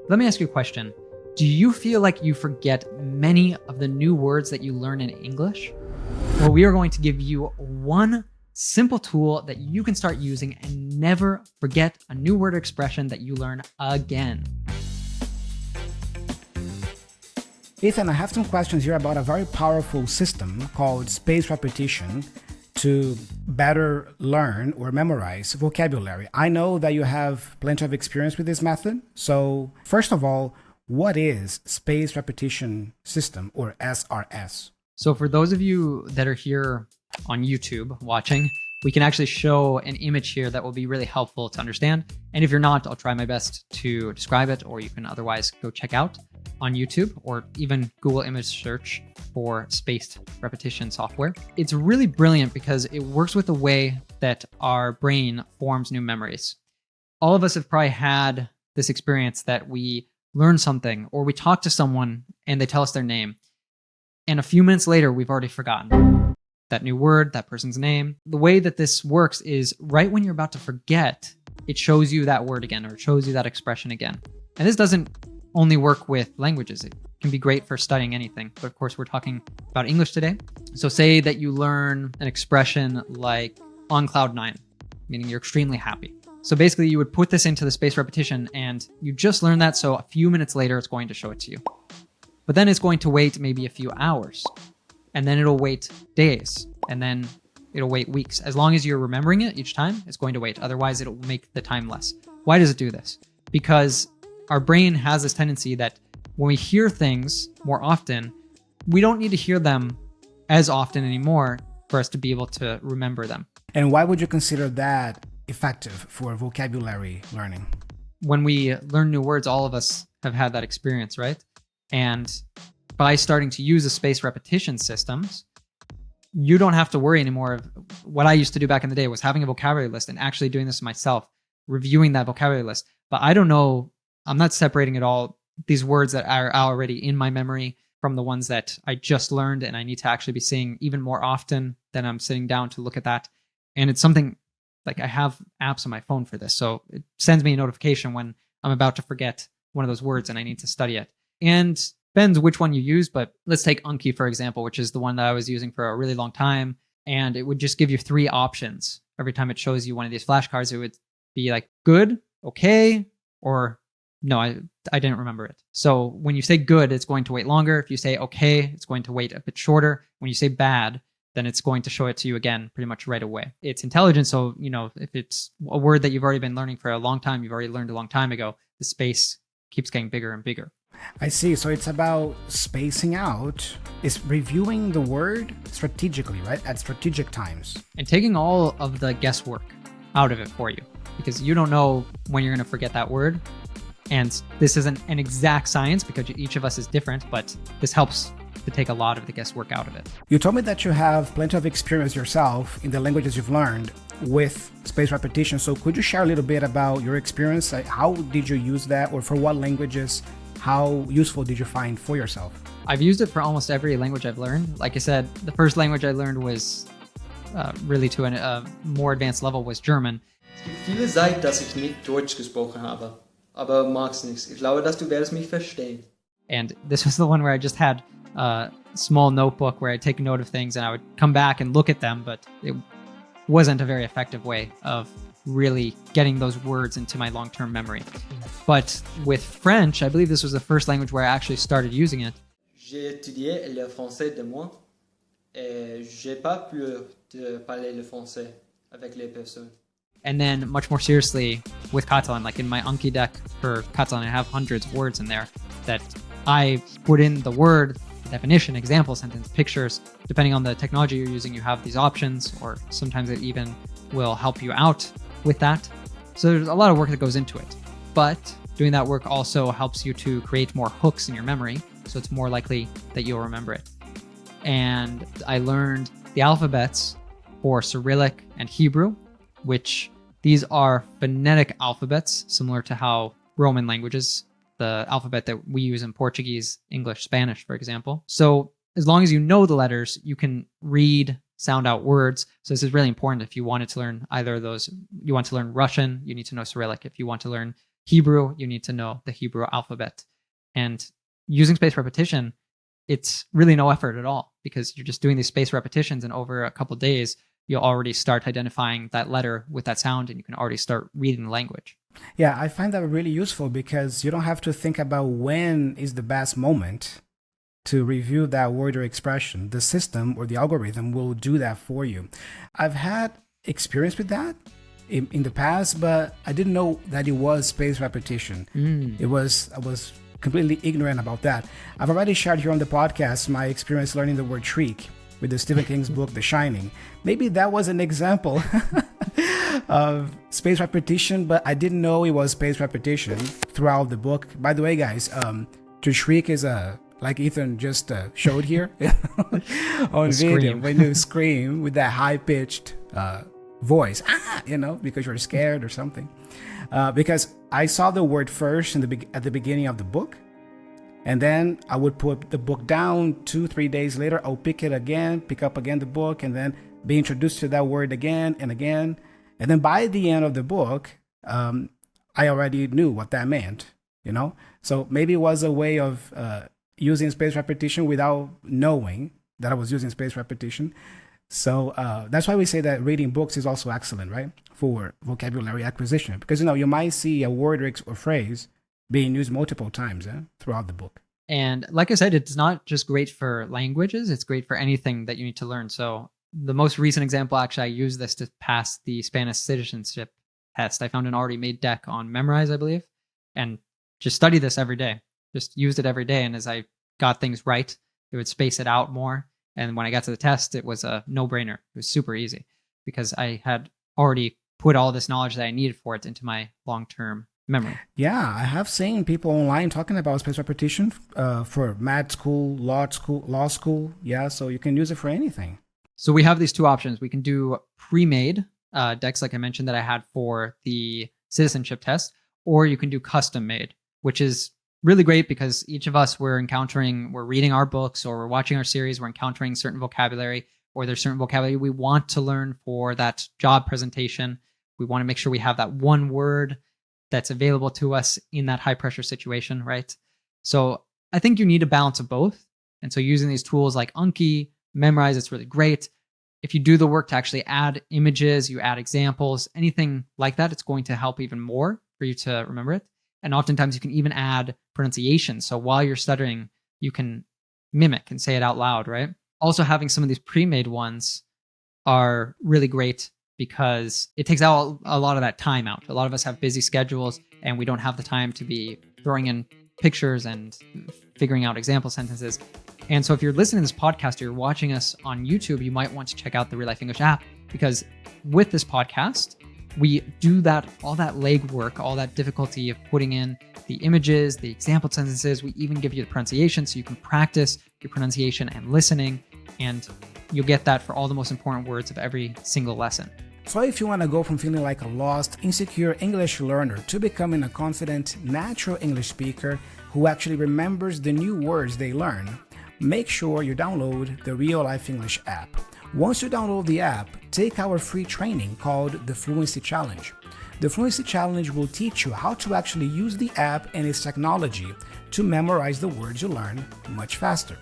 Let me ask you a question. Do you feel like you forget many of the new words that you learn in English? Well, we are going to give you one simple tool that you can start using and never forget a new word or expression that you learn again. Ethan, I have some questions here about a very powerful system called spaced repetition to better learn or memorize vocabulary. I know that you have plenty of experience with this method. So first of all, what is spaced repetition system, or SRS? So for those of you that are here on YouTube watching, we can actually show an image here that will be really helpful to understand. And if you're not, I'll try my best to describe it, or you can otherwise go check out on YouTube or even Google image search for spaced repetition software. It's really brilliant because it works with the way that our brain forms new memories. All of us have probably had this experience that we learn something or we talk to someone and they tell us their name. And a few minutes later, we've already forgotten that new word, that person's name. The way that this works is right when you're about to forget, it shows you that word again, or it shows you that expression again. And this doesn't only work with languages. It can be great for studying anything. But of course, we're talking about English today. So say that you learn an expression like on cloud nine, meaning you're extremely happy. So basically you would put this into the spaced repetition and you just learned that. So a few minutes later, it's going to show it to you. But then it's going to wait maybe a few hours, and then it'll wait days, and then it'll wait weeks. As long as you're remembering it each time, it's going to wait. Otherwise, it'll make the time less. Why does it do this? Because our brain has this tendency that when we hear things more often, we don't need to hear them as often anymore for us to be able to remember them. And why would you consider that effective for vocabulary learning? When we learn new words, all of us have had that experience, right? And by starting to use the spaced repetition systems, you don't have to worry anymore of what I used to do back in the day was having a vocabulary list and actually doing this myself, reviewing that vocabulary list. But I don't know, I'm not separating at all these words that are already in my memory from the ones that I just learned and I need to actually be saying even more often than I'm sitting down to look at that. And it's something like I have apps on my phone for this. So it sends me a notification when I'm about to forget one of those words and I need to study it. And depends which one you use, but let's take 𝗥𝗲, for example, which is the one that I was using for a really long time. And it would just give you 3 options. Every time it shows you one of these flashcards, it would be like good, okay, or no, I didn't remember it. So when you say good, it's going to wait longer. If you say okay, it's going to wait a bit shorter. When you say bad, then it's going to show it to you again pretty much right away. It's intelligent. So, you know, if it's a word that you've already been learning for a long time, you've already learned a long time ago, the space keeps getting bigger and bigger. I see. So it's about spacing out. It's reviewing the word strategically, right? At strategic times. And taking all of the guesswork out of it for you, because you don't know when you're going to forget that word. And this isn't an exact science because each of us is different, but this helps to take a lot of the guesswork out of it. You told me that you have plenty of experience yourself in the languages you've learned with spaced repetition. So could you share a little bit about your experience? Like, how did you use that, or for what languages? How useful did you find for yourself? I've used it for almost every language I've learned. Like I said, the first language I learned was really to a more advanced level was German. Es gibt viele Zeit, dass ich nicht Deutsch gesprochen habe, aber mag's nicht. Ich glaube, dass du werdest mich verstehen. And this was the one where I just had a small notebook where I'd take note of things and I would come back and look at them, but it wasn't a very effective way of really getting those words into my long-term memory. But with French, I believe this was the first language where I actually started using it. J'ai étudié le français de moi et j'ai pas pu parler le français avec les personnes. And then much more seriously with Catalan, like in my Anki deck for Catalan, I have hundreds of words in there that I put in the word, definition, example, sentence, pictures. Depending on the technology you're using, you have these options, or sometimes it even will help you out with that. So there's a lot of work that goes into it. But doing that work also helps you to create more hooks in your memory, so it's more likely that you'll remember it. And I learned the alphabets for Cyrillic and Hebrew, which these are phonetic alphabets, similar to how Roman languages, the alphabet that we use in Portuguese, English, Spanish, for example. So as long as you know the letters, you can read, sound out words. So this is really important if you wanted to learn either of those. You want to learn Russian, you need to know Cyrillic. If you want to learn Hebrew, you need to know the Hebrew alphabet. And using spaced repetition, it's really no effort at all because you're just doing these spaced repetitions, and over a couple of days, you'll already start identifying that letter with that sound, and you can already start reading the language. Yeah, I find that really useful because you don't have to think about when is the best moment to review that word or expression. The system or the algorithm will do that for you. I've had experience with that in the past, but I didn't know that it was spaced repetition. I was completely ignorant about that. I've already shared here on the podcast my experience learning the word shriek with the Stephen King's book, The Shining. Maybe that was an example of spaced repetition, but I didn't know it was spaced repetition throughout the book. By the way, guys, to shriek is like Ethan just showed here on video, when you scream with that high-pitched voice, because you're scared or something. Because I saw the word first at the beginning of the book, and then I would put the book down 2-3 days later. I'll pick up again the book, and then be introduced to that word again and again. And then by the end of the book, I already knew what that meant, So maybe it was a way of using spaced repetition without knowing that I was using spaced repetition. So that's why we say that reading books is also excellent, right? For vocabulary acquisition. Because, you might see a word or phrase being used multiple times throughout the book. And like I said, it's not just great for languages, it's great for anything that you need to learn. So the most recent example, actually, I used this to pass the Spanish citizenship test. I found an already made deck on Memrise, I believe, and just study this every day. Just used it every day. And as I got things right, it would space it out more. And when I got to the test, it was a no-brainer. It was super easy because I had already put all this knowledge that I needed for it into my long-term memory. Yeah, I have seen people online talking about spaced repetition for med school, law school. Yeah, so you can use it for anything. So we have these two options. We can do pre-made decks, like I mentioned, that I had for the citizenship test, or you can do custom-made, which is really great because each of us, we're reading our books or we're watching our series, we're encountering certain vocabulary, or there's certain vocabulary we want to learn for that job presentation. We want to make sure we have that one word that's available to us in that high pressure situation, right? So I think you need a balance of both. And so using these tools like Anki, Memrise, it's really great. If you do the work to actually add images, you add examples, anything like that, it's going to help even more for you to remember it. And oftentimes you can even add pronunciation. So while you're stuttering, you can mimic and say it out loud, right? Also, having some of these pre-made ones are really great because it takes out a lot of that time out. A lot of us have busy schedules and we don't have the time to be throwing in pictures and figuring out example sentences. And so if you're listening to this podcast or you're watching us on YouTube, you might want to check out the RealLife English app, because with this podcast, we do all that legwork, all that difficulty of putting in the images, the example sentences. We even give you the pronunciation so you can practice your pronunciation and listening, and you'll get that for all the most important words of every single lesson. So if you want to go from feeling like a lost, insecure English learner to becoming a confident, natural English speaker who actually remembers the new words they learn, make sure you download the RealLife English app. Once you download the app, take our free training called the Fluency Challenge. The Fluency Challenge will teach you how to actually use the app and its technology to memorize the words you learn much faster.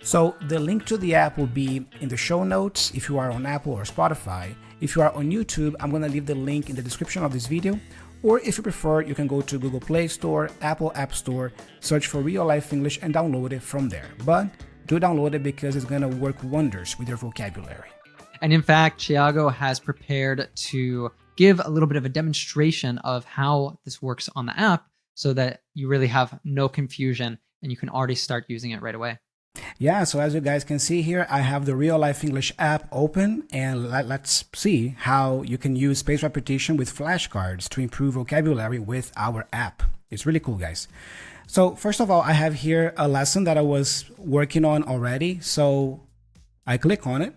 So the link to the app will be in the show notes if you are on Apple or Spotify. If you are on YouTube, I'm going to leave the link in the description of this video. Or if you prefer, you can go to Google Play Store, Apple App Store, search for RealLife English and download it from there. But do download it because it's going to work wonders with your vocabulary. And in fact, Thiago has prepared to give a little bit of a demonstration of how this works on the app so that you really have no confusion and you can already start using it right away. Yeah, so as you guys can see here, I have the RealLife English app open, and let's see how you can use spaced repetition with flashcards to improve vocabulary with our app. It's really cool, guys. So first of all, I have here a lesson that I was working on already. So I click on it.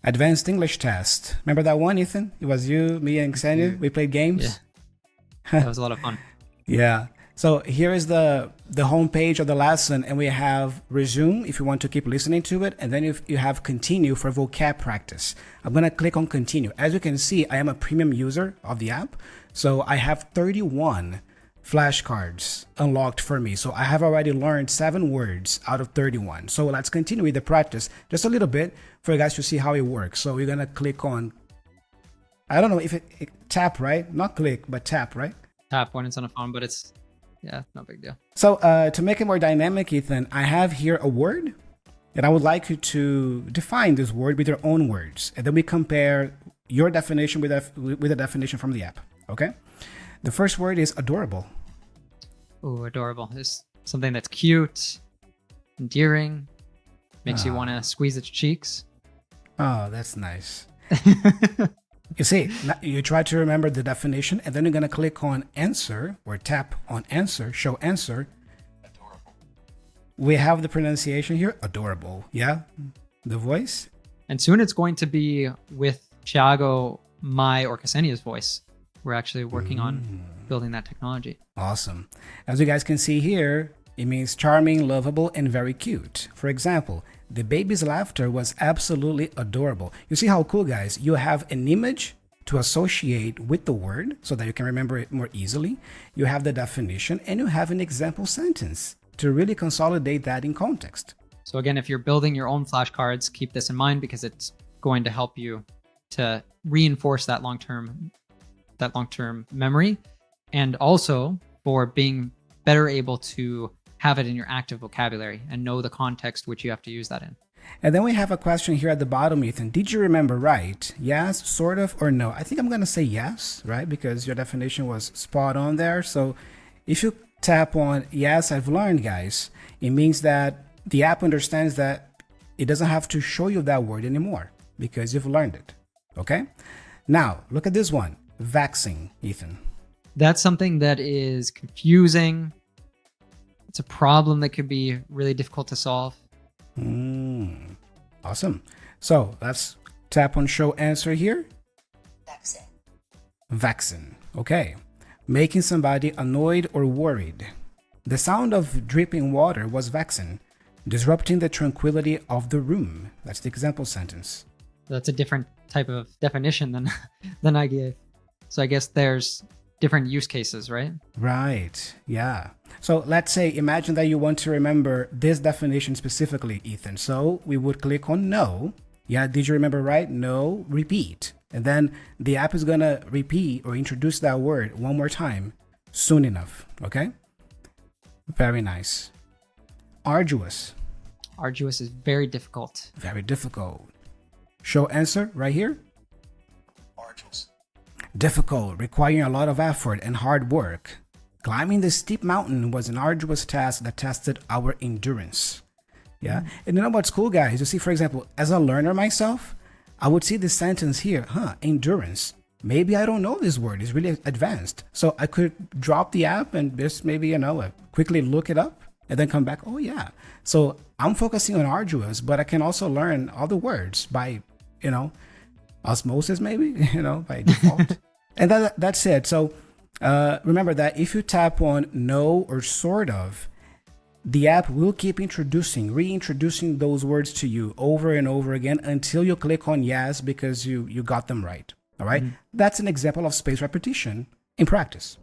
Advanced English Test. Remember that one, Ethan? It was you, me, and Ksenia. We played games. Yeah. That was a lot of fun. Yeah. So here is the home page of the lesson, and we have resume if you want to keep listening to it, and then if you have continue for vocab practice. I'm going to click on continue. As you can see, I am a premium user of the app, so I have 31 flashcards unlocked for me. So I have already learned 7 words out of 31. So let's continue with the practice just a little bit for you guys to see how it works. So we're going to click on, I don't know if it tap, right? Not click, but tap, right? Tap when it's on a phone, but it's, yeah, no big deal. So to make it more dynamic, Ethan, I have here a word, and I would like you to define this word with your own words. And then we compare your definition with a definition from the app, okay? The first word is adorable. Oh, adorable. It's something that's cute, endearing, makes you want to squeeze its cheeks. Oh, that's nice. You see, you try to remember the definition, and then you're going to click on answer or tap on answer, show answer. Adorable. We have the pronunciation here, adorable. Yeah, the voice. And soon it's going to be with 𝗘𝗣𝗟𝗏𝗧𝗏𝗧's voice. We're actually working on building that technology. Awesome. As you guys can see here, it means charming, lovable, and very cute. For example, the baby's laughter was absolutely adorable. You see how cool, guys? You have an image to associate with the word so that you can remember it more easily. You have the definition, and you have an example sentence to really consolidate that in context. So again, if you're building your own flashcards, keep this in mind because it's going to help you to reinforce that long-term memory, and also for being better able to have it in your active vocabulary and know the context which you have to use that in. And then we have a question here at the bottom, Ethan. Did you remember right? Yes, sort of, or no? I think I'm going to say yes, right? Because your definition was spot on there. So if you tap on yes, I've learned, guys, it means that the app understands that it doesn't have to show you that word anymore because you've learned it. Okay? Now, look at this one. Vaccine, Ethan. That's something that is confusing. It's a problem that could be really difficult to solve. Awesome. So let's tap on show answer here. Vaccine. Vaccine. Okay. Making somebody annoyed or worried. The sound of dripping water was vaccine, disrupting the tranquility of the room. That's the example sentence. That's a different type of definition than I gave. So I guess there's different use cases, right? Right. Yeah. So let's say, imagine that you want to remember this definition specifically, Ethan. So we would click on no. Yeah. Did you remember right? No. Repeat. And then the app is going to repeat or introduce that word one more time soon enough. Okay. Very nice. Arduous. Arduous is very difficult. Very difficult. Show answer right here. Arduous. Difficult, requiring a lot of effort and hard work. Climbing the steep mountain was an arduous task that tested our endurance. Yeah. And you know what's cool, guys? You see, for example, as a learner myself, I would see this sentence here, endurance. Maybe I don't know this word. It's really advanced. So I could drop the app and just maybe, quickly look it up and then come back. Oh, yeah. So I'm focusing on arduous, but I can also learn other words by, osmosis, maybe, by default. And that's it. So remember that if you tap on no or sort of, the app will keep reintroducing those words to you over and over again until you click on yes because you got them right. All right. That's an example of spaced repetition in practice.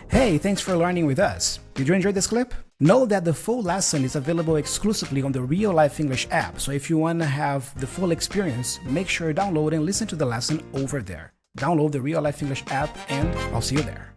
Hey, thanks for learning with us. Did you enjoy this clip? Know that the full lesson is available exclusively on the RealLife English app. So if you want to have the full experience, make sure you download and listen to the lesson over there. Download the RealLife English app and I'll see you there.